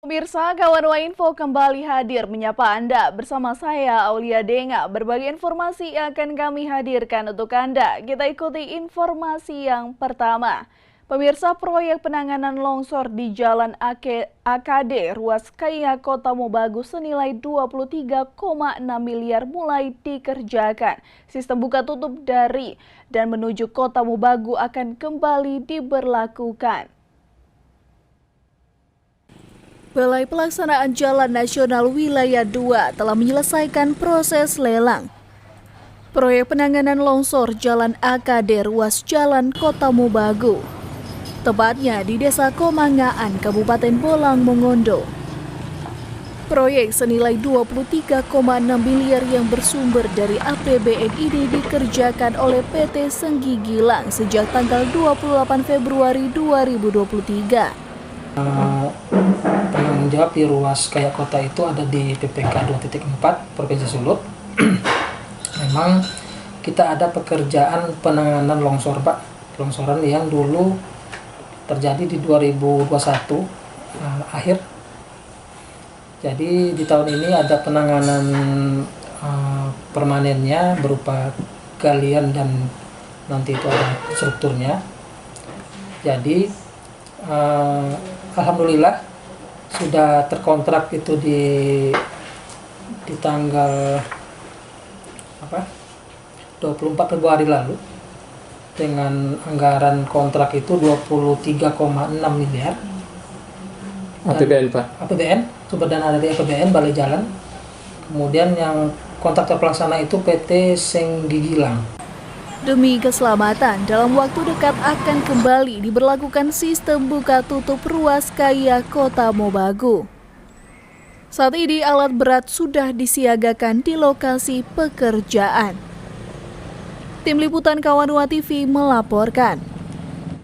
Pemirsa, Kawan Info kembali hadir menyapa Anda. Bersama saya, Aulia Denga. Berbagai informasi yang akan kami hadirkan untuk Anda. Kita ikuti informasi yang pertama. Pemirsa, proyek penanganan longsor di Jalan AKD Ruas Kaya Kota Mobagu senilai 23,6 miliar mulai dikerjakan. Sistem buka tutup dari dan menuju Kota Mobagu akan kembali diberlakukan. Balai Pelaksanaan Jalan Nasional Wilayah 2 telah menyelesaikan proses lelang. Proyek penanganan longsor Jalan AKD Ruas Jalan Kota Mobagu, tepatnya di Desa Komangaan, Kabupaten Bolang Mongondo. Proyek senilai 23,6 miliar yang bersumber dari APBN ini dikerjakan oleh PT Senggi Gilang sejak tanggal 28 Februari 2023. Penanggung jawab di ruas Kaya Kota itu ada di PPK 2.4 Provinsi Sulut. Memang kita ada pekerjaan penanganan longsor, Pak. Longsoran yang dulu terjadi di 2021 akhir. Jadi di tahun ini ada penanganan permanennya berupa galian dan nanti itu ada strukturnya. Jadi alhamdulillah sudah terkontrak itu di tanggal 24 Februari lalu dengan anggaran kontrak itu 23,6 miliar. APBN, Pak? APBN, sumber dana dari APBN Balai Jalan. Kemudian yang kontraktor pelaksana itu PT Senggi Gilang. Demi keselamatan, dalam waktu dekat akan kembali diberlakukan sistem buka tutup ruas Kaya Kota Mobagu. Saat ini alat berat sudah disiagakan di lokasi pekerjaan. Tim Liputan Kawan TV melaporkan.